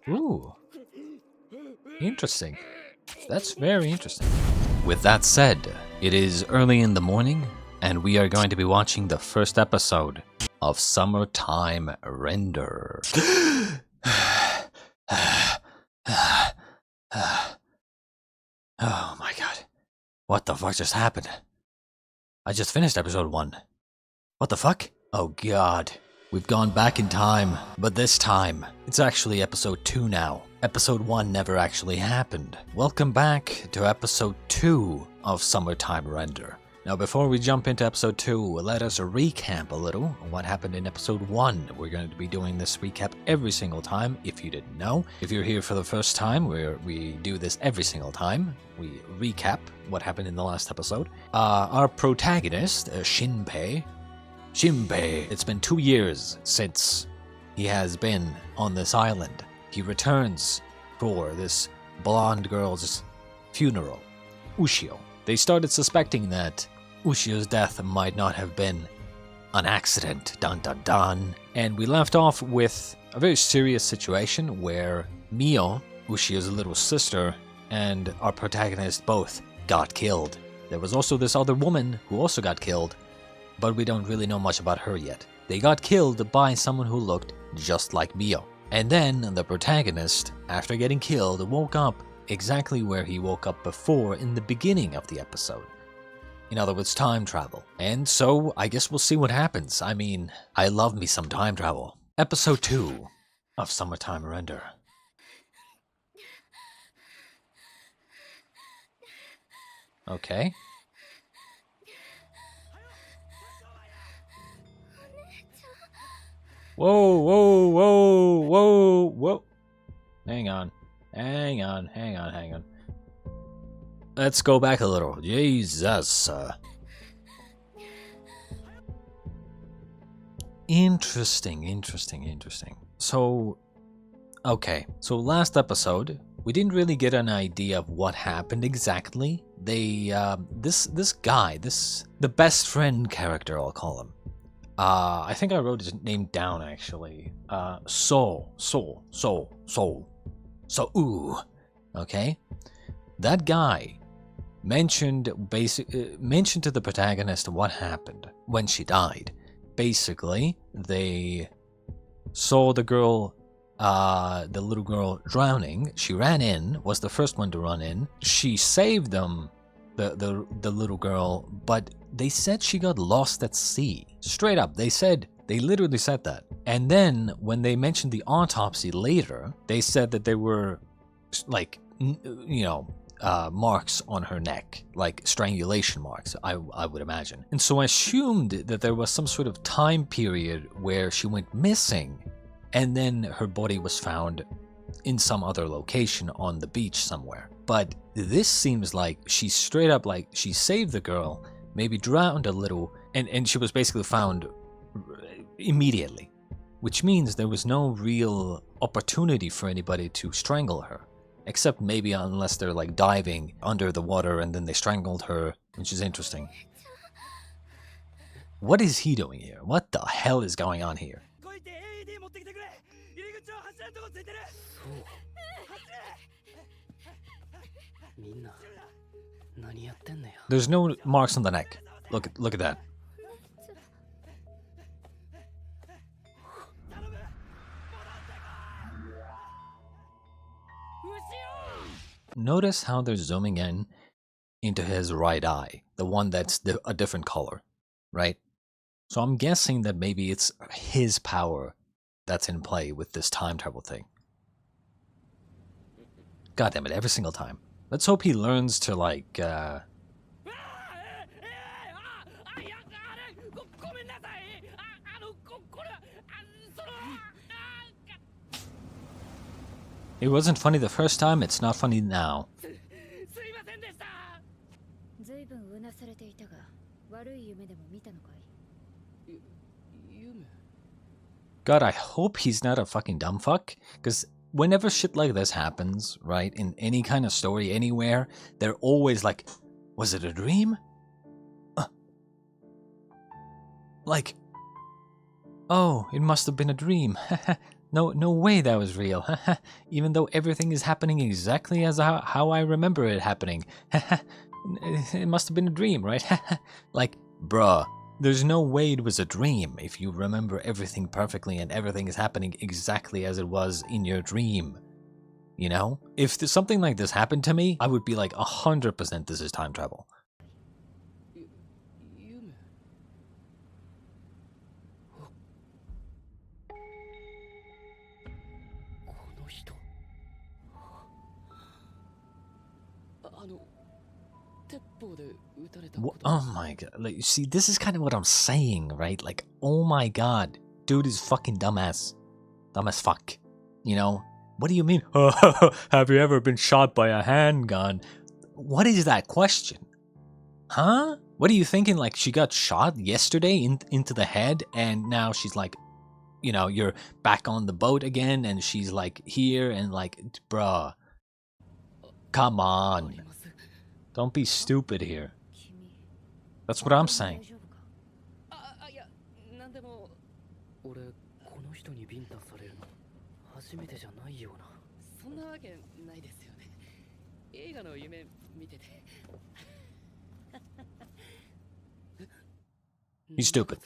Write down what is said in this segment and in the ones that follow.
Ooh. Interesting. That's very interesting. With that said, it is early in the morning, and we are going to be watching the first episode of Summertime Render. Oh my god. What the fuck just happened? I just finished episode 1. What the fuck? Oh god. We've gone back in time, but this time, it's actually episode 2 now. Episode 1 never actually happened. Welcome back to episode 2 of Summertime Render. Now before we jump into episode 2, let us recap a little on what happened in episode 1. We're going to be doing this recap every single time, if you didn't know. If you're here for the first time, we do this every single time. We recap what happened in the last episode. Our protagonist, Shinpei, it's been 2 years since he has been on this island. He returns for this blonde girl's funeral, Ushio. They started suspecting that Ushio's death might not have been an accident, dun dun dun. And we left off with a very serious situation where Mio, Ushio's little sister, and our protagonist both got killed. There was also this other woman who also got killed, but we don't really know much about her yet. They got killed by someone who looked just like Mio. And then the protagonist, after getting killed, woke up exactly where he woke up before in the beginning of the episode. In other words, time travel. And so, I guess we'll see what happens. I mean, I love me some time travel. Episode 2 of Summertime Render. Okay. Whoa. Hang on. Let's go back a little. Jesus. Interesting. So, okay. So last episode, we didn't really get an idea of what happened exactly. They, this guy, the best friend character, I'll call him. I think I wrote his name down actually. Soul. Okay? That guy mentioned to the protagonist what happened when she died. Basically, they saw the girl, the little girl drowning. She ran in, was the first one to run in. She saved them, the little girl, but they said she got lost at sea. Straight up, they literally said that. And then, when they mentioned the autopsy later, they said that there were, like, marks on her neck, like strangulation marks, I would imagine. And so I assumed that there was some sort of time period where she went missing, and then her body was found in some other location on the beach somewhere. But this seems like she straight up, like, she saved the girl, maybe drowned a little, and she was basically found immediately. Which means there was no real opportunity for anybody to strangle her. Except maybe unless they're like diving under the water and then they strangled her, which is interesting. What is he doing here? What the hell is going on here? There's no marks on the neck. Look at that. Notice how they're zooming in into his right eye, the one that's a different color, right? So I'm guessing that maybe it's his power that's in play with this time travel thing. God damn it, every single time. Let's hope he learns to, like, It wasn't funny the first time, it's not funny now. God, I hope he's not a fucking dumb fuck, because whenever shit like this happens, right, in any kind of story anywhere, they're always like, was it a dream? Like, oh, it must have been a dream. No way that was real. Even though everything is happening exactly as how I remember it happening. It must have been a dream, right? Like, bruh, there's no way it was a dream if you remember everything perfectly and everything is happening exactly as it was in your dream. You know? If something like this happened to me, I would be like 100% this is time travel. Oh my god, like, see, this is kind of what I'm saying, right? Like, oh my god, dude is fucking dumbass. Dumb as fuck. You know? What do you mean? Have you ever been shot by a handgun? What is that question? Huh? What are you thinking? Like, she got shot yesterday into the head and now she's like, you know, you're back on the boat again and she's like here and like, bruh. Come on. Don't be stupid here. That's what I'm saying. He's stupid.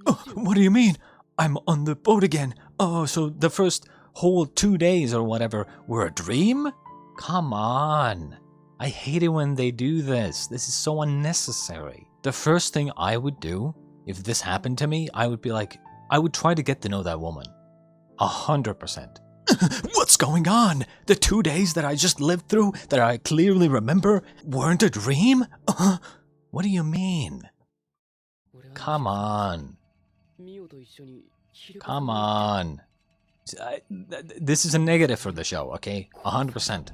Oh, what do you mean? I'm on the boat again. Oh, so the first whole 2 days or whatever were a dream? Come on. I hate it when they do this. This is so unnecessary. The first thing I would do, if this happened to me, I would be like, I would try to get to know that woman. 100%. What's going on? The 2 days that I just lived through, that I clearly remember, weren't a dream? What do you mean? Come on. Come on. This is a negative for the show, okay? 100%.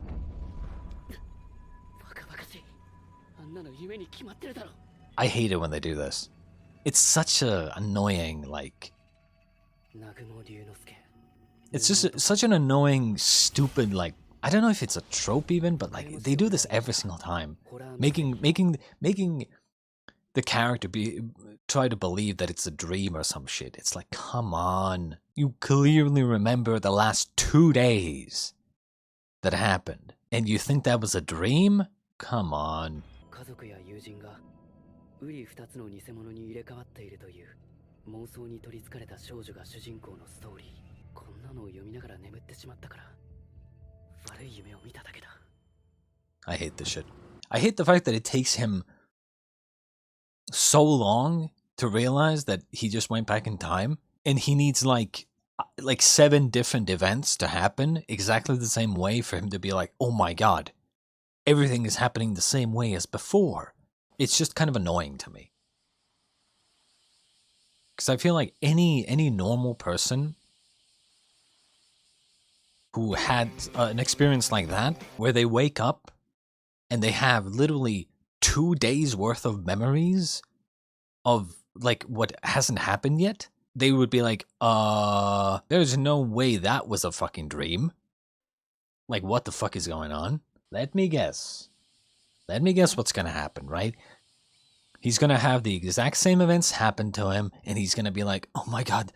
I hate it when they do this. It's such a annoying, like... It's just such an annoying, stupid, like... I don't know if it's a trope even, but like, they do this every single time. Making the character try to believe that it's a dream or some shit. It's like, come on. You clearly remember the last 2 days that happened. And you think that was a dream? Come on. I hate this shit. I hate the fact that it takes him so long to realize that he just went back in time, and he needs like 7 different events to happen exactly the same way for him to be like, oh my god, everything is happening the same way as before. It's just kind of annoying to me. Because I feel like any normal person who had an experience like that, where they wake up and they have literally 2 days worth of memories of like what hasn't happened yet, they would be like, there's no way that was a fucking dream. Like, what the fuck is going on? Let me guess. Let me guess what's gonna happen, right? He's gonna have the exact same events happen to him, and he's gonna be like, oh my god,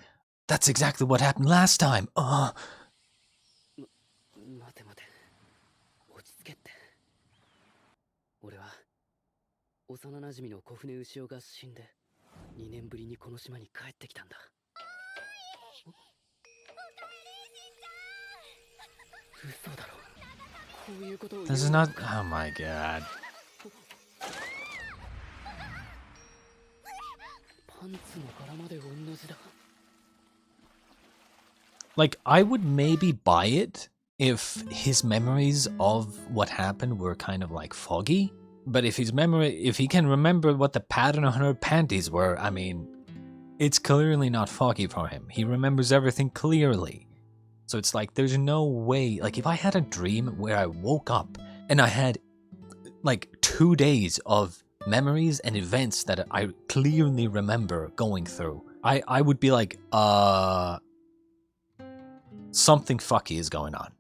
that's exactly what happened last time. This is not... Oh my god. Like, I would maybe buy it if his memories of what happened were kind of like foggy. But if if he can remember what the pattern on her panties were, I mean, it's clearly not foggy for him. He remembers everything clearly. So it's like, there's no way, like if I had a dream where I woke up and I had like 2 days of memories and events that I clearly remember going through, I would be like, something fucky is going on.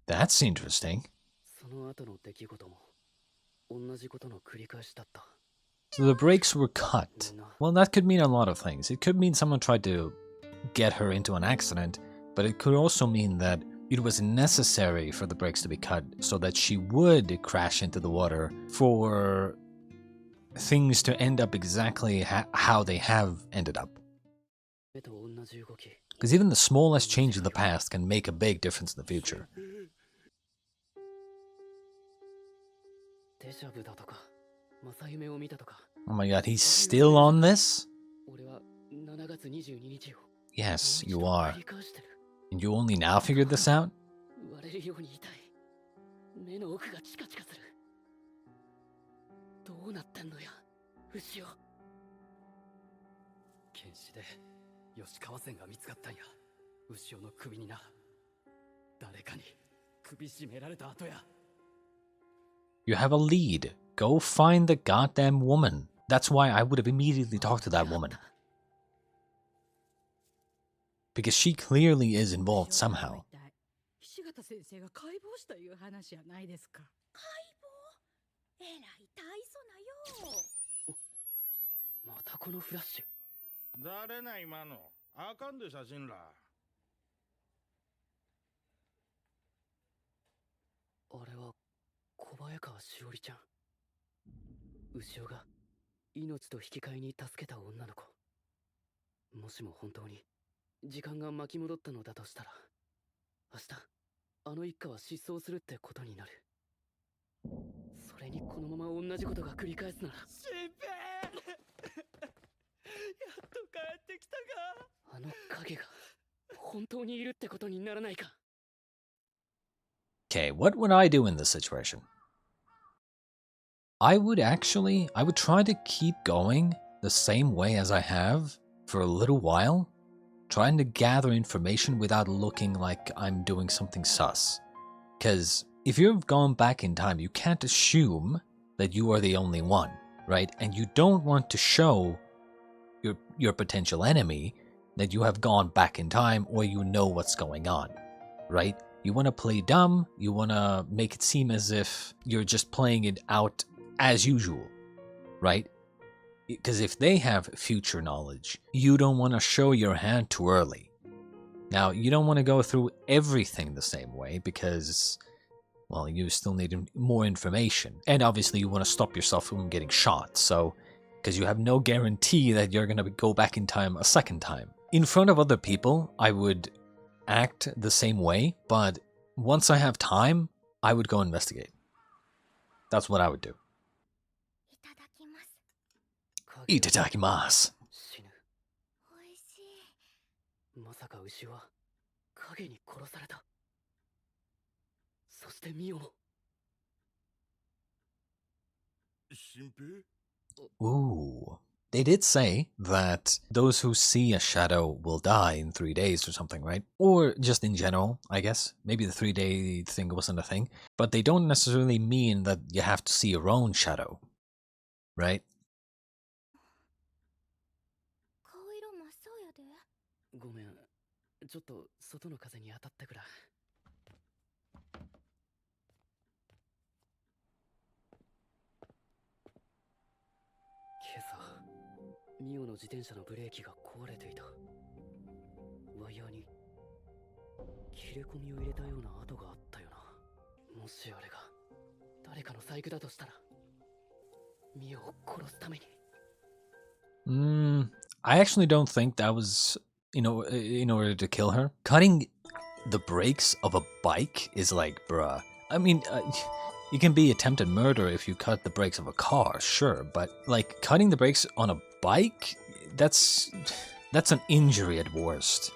That's interesting. So the brakes were cut. Well, that could mean a lot of things. It could mean someone tried to get her into an accident, but it could also mean that it was necessary for the brakes to be cut so that she would crash into the water for things to end up exactly how they have ended up. Because even the smallest change in the past can make a big difference in the future. Oh my god, he's still on this? Yes, you are. And you only now figured this out? You have a lead. Go find the goddamn woman. That's why I would have immediately talked to that woman. Because she clearly is involved somehow. Okay, what would I do in this situation? I would try to keep going the same way as I have for a little while, trying to gather information without looking like I'm doing something sus. Because if you've gone back in time, you can't assume that you are the only one, right? And you don't want to show your potential enemy that you have gone back in time or you know what's going on, right? You want to play dumb, you want to make it seem as if you're just playing it out as usual, right? Because if they have future knowledge, you don't want to show your hand too early. Now, you don't want to go through everything the same way because, well, you still need more information. And obviously you want to stop yourself from getting shot, so, because you have no guarantee that you're going to go back in time a second time. In front of other people, I would act the same way, but once I have time, I would go investigate. That's what I would do. Itadakimasu. Ooh. They did say that those who see a shadow will die in 3 days or something, right? Or just in general, I guess. Maybe the 3-day thing wasn't a thing. But they don't necessarily mean that you have to see your own shadow, right? I actually don't think that was, in order to kill her. Cutting the brakes of a bike is like, bruh. I mean, you can be attempted murder if you cut the brakes of a car, sure, but like cutting the brakes on a bike, that's an injury at worst.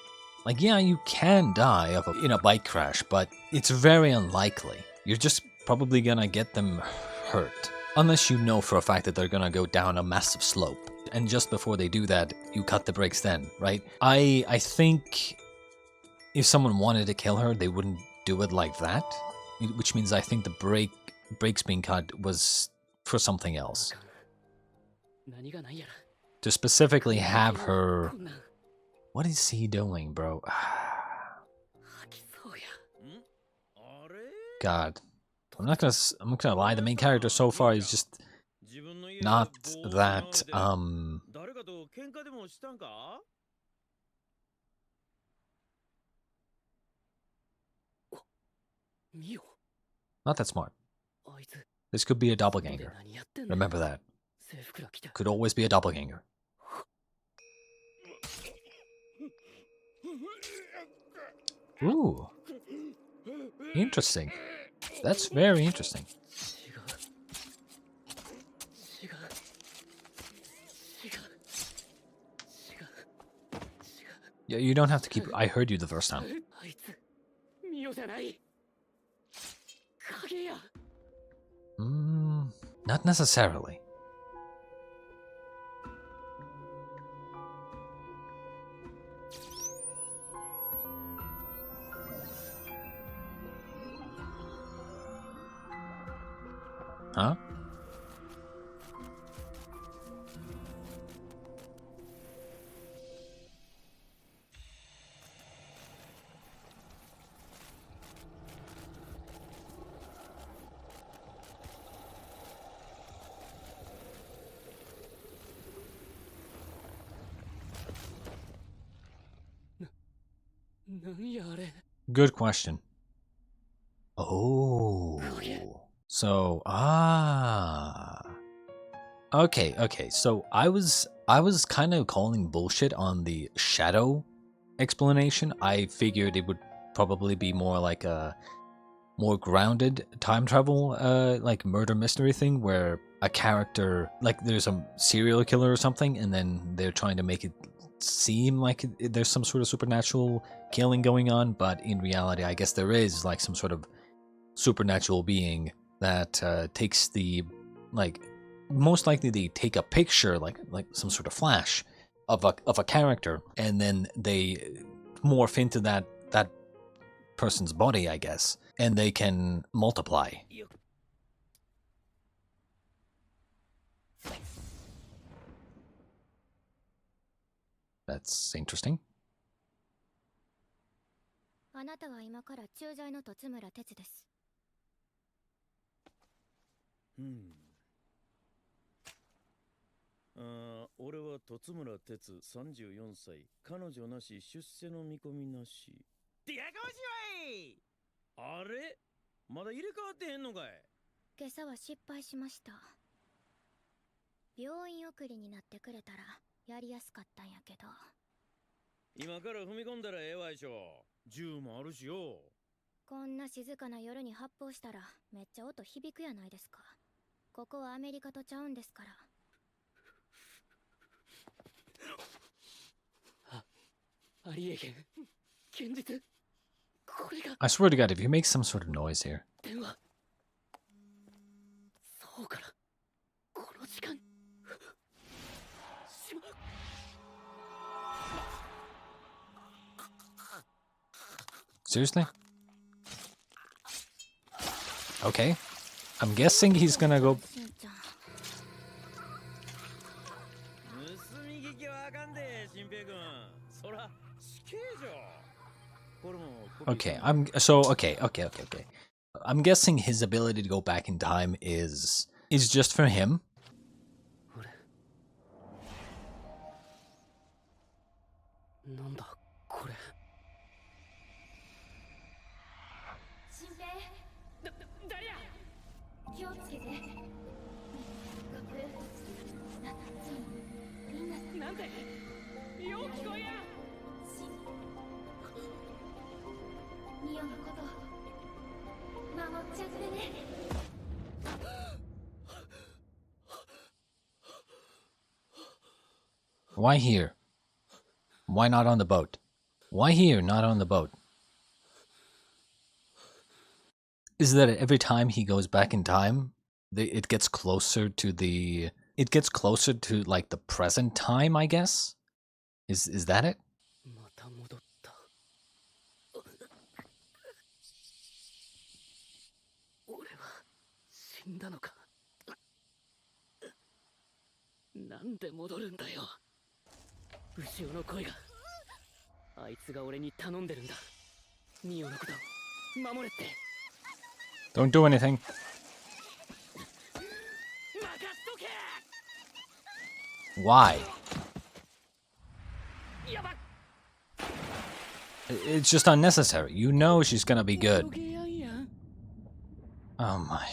Like, yeah, you can die in a bike crash, but it's very unlikely. You're just probably gonna get them hurt. Unless you know for a fact that they're gonna go down a massive slope. And just before they do that, you cut the brakes then, right? I think if someone wanted to kill her, they wouldn't do it like that. Which means I think the brakes being cut was for something else. To specifically have her... What is he doing, bro? God. I'm not gonna lie, the main character so far is just not that, not that smart. This could be a doppelganger. Remember that. Could always be a doppelganger. Ooh. Interesting. That's very interesting. Yeah, you don't have to keep... I heard you the first time. Not necessarily. Huh? Good question. Oh. So, okay. So I was kind of calling bullshit on the shadow explanation. I figured it would probably be more like a more grounded time travel like murder mystery thing where a character, like there's a serial killer or something, and then they're trying to make it seem like there's some sort of supernatural killing going on, but in reality I guess there is like some sort of supernatural being that takes the, like, most likely they take a picture, like some sort of flash of a character, and then they morph into that person's body, I guess, and they can multiply. That's interesting. あなたは今から駐在の戸村哲です。俺は戸村哲34歳。彼女なし、出世の見込みなし。ってやかましいわい。あれまだ入れ替わってへんのかい。今朝は失敗しました。病院送りになってくれたらやりやすかったんやけど。今から踏み込んだらええわいしょ。銃もあるしよ。こんな静かな夜に発砲したらめっちゃ音響くやないですか。ここはアメリカとちゃうんですから。ありえへん。現実。これが。I swear to God, if you make some sort of noise here. 電話。そうかな。この時間。Seriously? Okay. I'm guessing he's gonna go... Okay, okay. I'm guessing his ability to go back in time is just for him. Why here? Why not on the boat? Why here, not on the boat? Is that every time he goes back in time, it gets closer to the... It gets closer to, like, the present time, I guess? Is that it? Don't do anything. Why? It's just unnecessary. You know she's gonna be good. Oh my.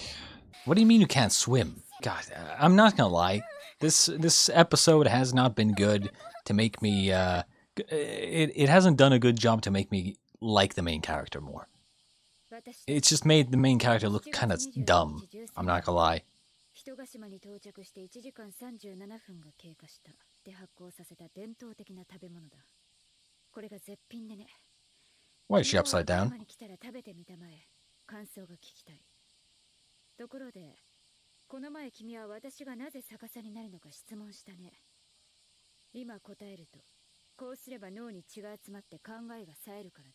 What do you mean you can't swim? God, I'm not gonna lie. This episode has not been good to make me, it hasn't done a good job to make me like the main character more. It's just made the main character look kind of dumb. I'm not gonna lie. 人ヶ島に到着して1時間37分が経過した。で発酵させた伝統的な食べ物だ。これが絶品でね。Why is she upside down? 島に来たら食べてみたまえ。感想が聞きたい。ところで、この前君は私がなぜ逆さになるのか質問したね。今答えると、こうすれば脳に血が集まって考えが冴えるから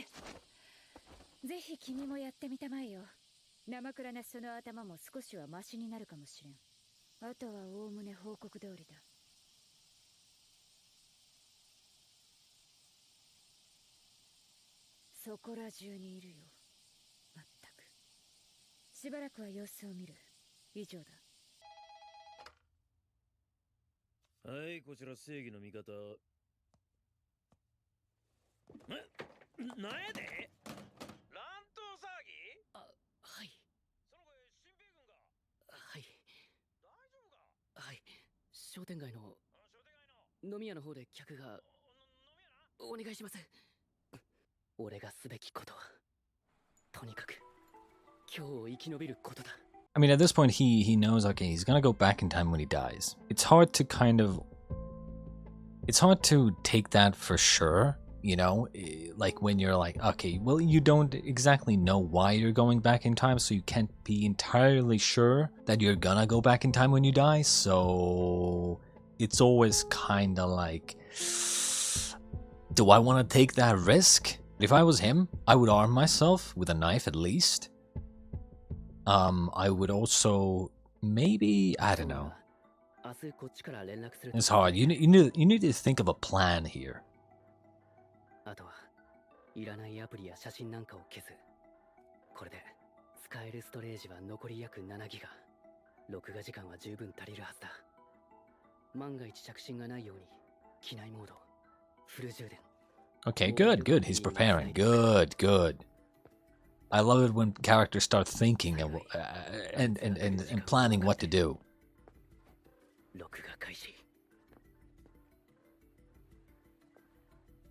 だ。ぜひ君もやってみたまえよ。生倉なその頭も少しはマシになるかもしれん。あとはおおむね報告通りだ。そこら中にいるよ。まったく。しばらくは様子を見る。以上だ。はい、こちら正義の味方。なんやで？乱闘騒ぎ？はい。その声、新兵軍が。はい。大丈夫か？はい。商店街の商店街の飲み屋の方で客が飲み屋な。お願いします。俺がすべきことはとにかく今日を生き延びることだ。I mean, at this point, he knows, okay, he's gonna go back in time when he dies. It's hard to take that for sure, you know? Like, when you're like, okay, well, you don't exactly know why you're going back in time, so you can't be entirely sure that you're gonna go back in time when you die, so it's always kinda like, do I want to take that risk? If I was him, I would arm myself with a knife at least. I would also maybe, I don't know. It's hard. You need to think of a plan here. あとはいらないアプリや写真なんかを消す。これで使えるストレージは残り約7ギガ。録画時間は十分足りるはずだ。万が一着信がないように機内モード、フル充電。Okay, good. He's preparing. Good. I love it when characters start thinking and planning what to do. 録画開始。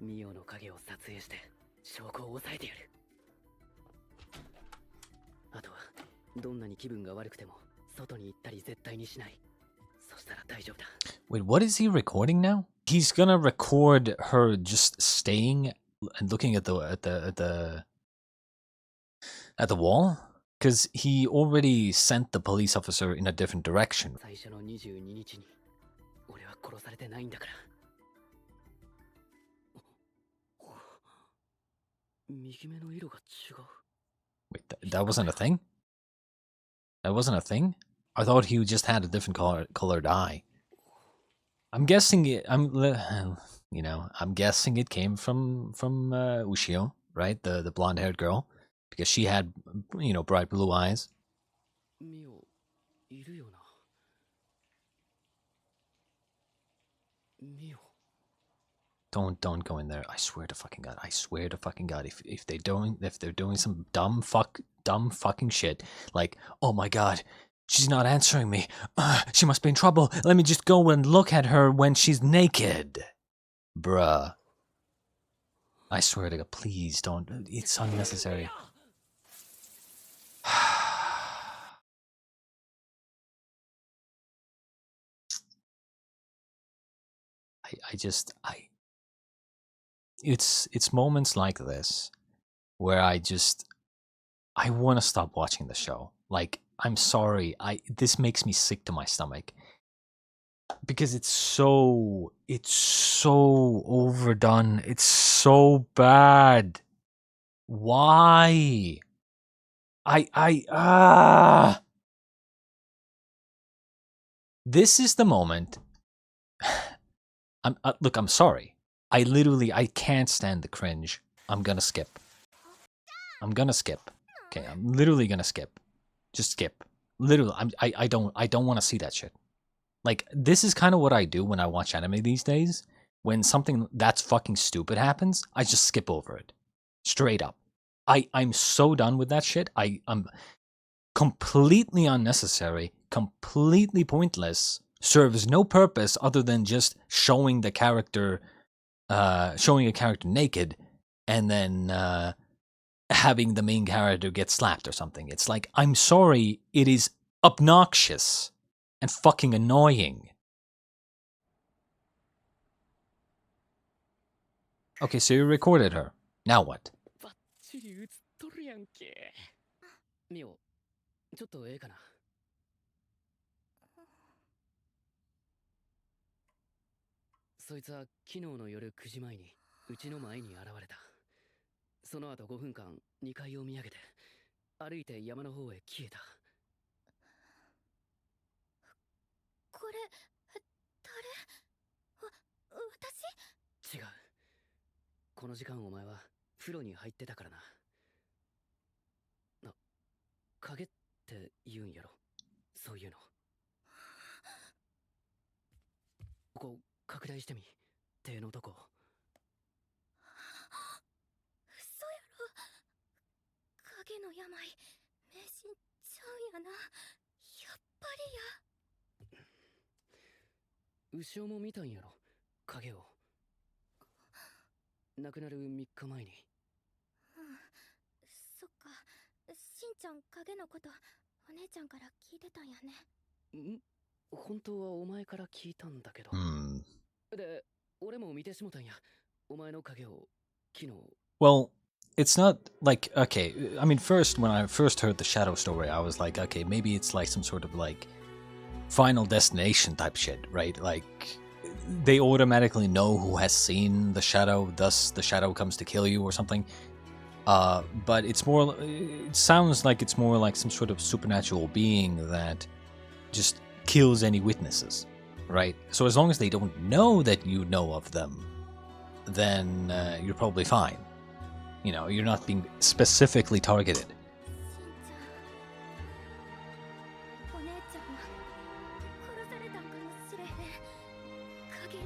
ミオの影を撮影して証拠を抑えてやる。あとはどんなに気分が悪くても外に行ったり絶対にしない。そしたら大丈夫だ。Wait, what is he recording now? He's gonna record her just staying and looking at the wall? Because he already sent the police officer in a different direction. 最初の22日に俺は殺されてないんだから。右目の色が違う。 Wait, that wasn't a thing? That wasn't a thing? I thought he just had a different colored eye. I'm guessing it. I'm guessing it came from Ushio, right? The blonde-haired girl, because she had, bright blue eyes. ミオいるよな。ミオ。Don't go in there. I swear to fucking God. If they're doing some dumb fucking shit, like, oh my God, she's not answering me. She must be in trouble. Let me just go and look at her when she's naked. Bruh. I swear to God, please don't. It's unnecessary. It's moments like this where I want to stop watching the show. Like, I'm sorry, this makes me sick to my stomach because it's so overdone. It's so bad. Why? This is the moment. Look, I'm sorry. I can't stand the cringe. I'm gonna skip. Okay, I'm literally gonna skip. Just skip. Literally, I don't want to see that shit. Like, this is kind of what I do when I watch anime these days. When something that's fucking stupid happens, I just skip over it. Straight up. I'm so done with that shit. I'm completely unnecessary, completely pointless, serves no purpose other than just showing the character, showing a character naked, and then having the main character get slapped or something. It's like, I'm sorry, it is obnoxious and fucking annoying. Okay, so you recorded her. Now what? バッチリ映っとるやんけ。ミオ、ちょっとええかな。そいつは昨日の夜9時前にうちの前に現れた。その後5分間2階を見上げて歩いて山の方へ消えた。これ誰？私？違う。この時間お前は風呂に入ってたからな。影って言うんやろ。そういうの。ここ拡大してみ。手のとこ。嘘やろ。影の病迷信ちゃうんやな。やっぱりや。牛尾も見たんやろ。影を。亡くなる3日前に。そっか。しんちゃん影のことお姉ちゃんから聞いてたんやね。ん？本当はお前から聞いたんだけど。で、俺も見てしもたんや。お前の影を昨日。Well, it's not like, okay, I mean, first, when I first heard the Shadow story, I was like, okay, maybe it's like some sort of like Final Destination type shit, right? Like, they automatically know who has seen the Shadow, thus the Shadow comes to kill you or something. But it's more, it sounds like it's more like some sort of supernatural being that just kills any witnesses, right? So as long as they don't know that you know of them, then you're probably fine. You know, you're not being specifically targeted. お姉ちゃんは殺されたんかもしれへん。影に。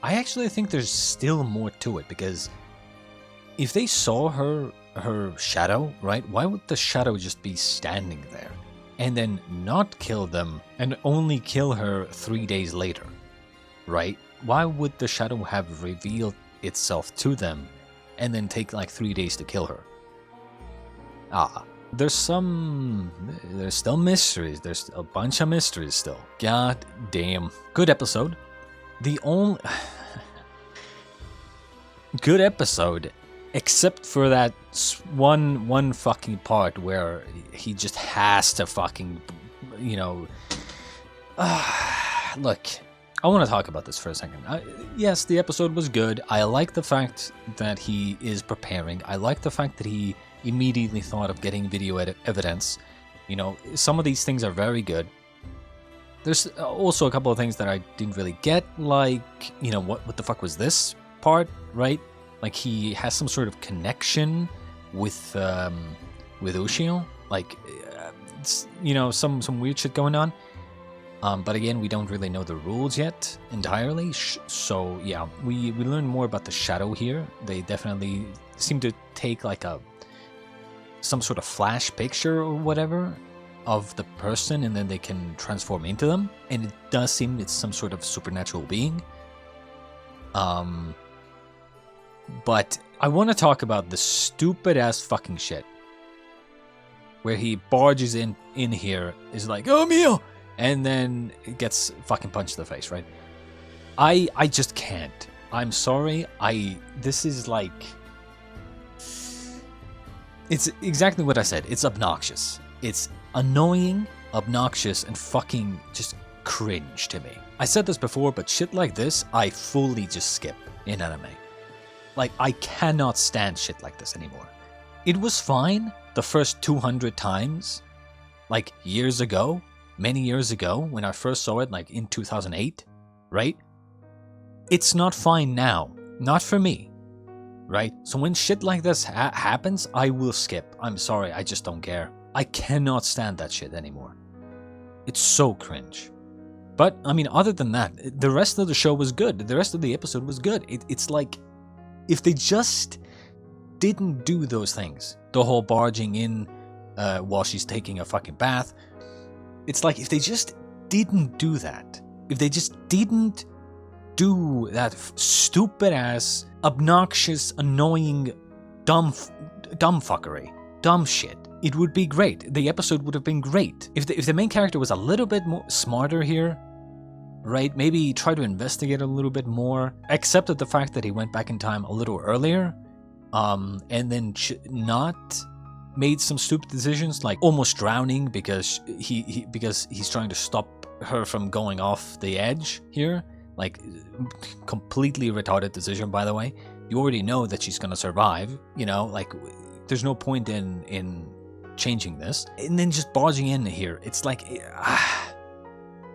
I actually think there's still more to it, because if they saw her shadow, right, why would the shadow just be standing there and then not kill them and only kill her 3 days later, right? Why would the shadow have revealed itself to them and then take like 3 days to kill her? There's still mysteries. There's a bunch of mysteries still. God damn. Good episode. The only good episode, except for that one fucking part where he just has to fucking, you know. Look, I want to talk about this for a second. Yes, the episode was good. I like the fact that he is preparing. I like the fact that he immediately thought of getting video evidence. You know, some of these things are very good. There's also a couple of things that I didn't really get, like, you know, what the fuck was this part, right? Like, he has some sort of connection with Ushio, like, you know, some weird shit going on. But again, we don't really know the rules yet entirely, so yeah, we learn more about the shadow here. They definitely seem to take like some sort of flash picture or whatever of the person, and then they can transform into them, and it does seem it's some sort of supernatural being. But I want to talk about the stupid ass fucking shit where he barges in here, is like, oh Mio, and then it gets fucking punched in the face, right? I just can't. I'm sorry. This is like, it's exactly what I said. It's obnoxious. It's annoying, obnoxious, and fucking just cringe to me. I said this before, but shit like this, I fully just skip in anime. Like, I cannot stand shit like this anymore. It was fine the first 200 times, like years ago, many years ago, when I first saw it, like in 2008, right? It's not fine now. Not for me. right? So when shit like this happens, I will skip. I'm sorry, I just don't care. I cannot stand that shit anymore. It's so cringe. But, I mean, other than that, the rest of the show was good. The rest of the episode was good. It's like, if they just didn't do those things, the whole barging in while she's taking a fucking bath, it's like if they just didn't do that, if they just didn't do that stupid ass, obnoxious, annoying, dumb fuckery, dumb shit, it would be great. The episode would have been great. If the main character was a little bit more smarter here, right? Maybe try to investigate a little bit more, accepted the fact that he went back in time a little earlier, and then not made some stupid decisions like almost drowning because he's trying to stop her from going off the edge here. Like, completely retarded decision, by the way. You already know that she's gonna survive, you know, like, there's no point in changing this. And then just barging in here, it's like,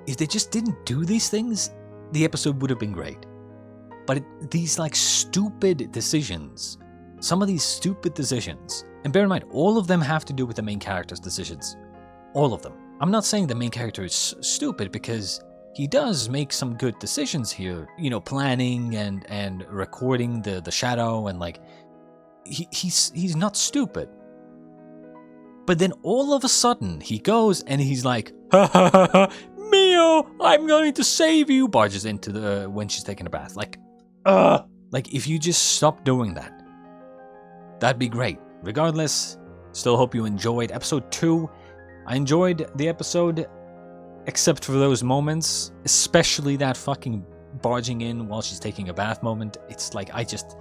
if they just didn't do these things, the episode would have been great. But these, like, stupid decisions, some of these stupid decisions, and bear in mind, all of them have to do with the main character's decisions. All of them. I'm not saying the main character is stupid, because he does make some good decisions here, you know, planning and recording the shadow, and like, he's not stupid. But then all of a sudden he goes and he's like, ha ha ha ha, Mio, I'm going to save you, barges into the when she's taking a bath. Like if you just stop doing that, that'd be great. Regardless, still hope you enjoyed episode 2. I enjoyed the episode, except for those moments, especially that fucking barging in while she's taking a bath moment. It's like, I just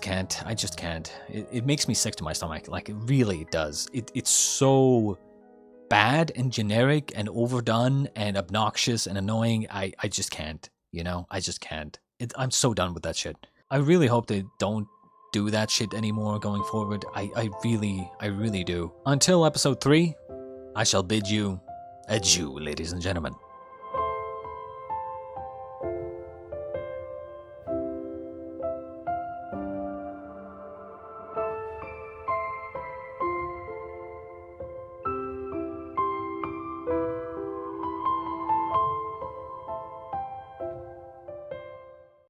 can't. It makes me sick to my stomach. Like, it really does. It's so bad and generic and overdone and obnoxious and annoying. I just can't, you know? I just can't. I'm so done with that shit. I really hope they don't do that shit anymore going forward. I really do. Until episode 3, I shall bid you adieu, ladies and gentlemen.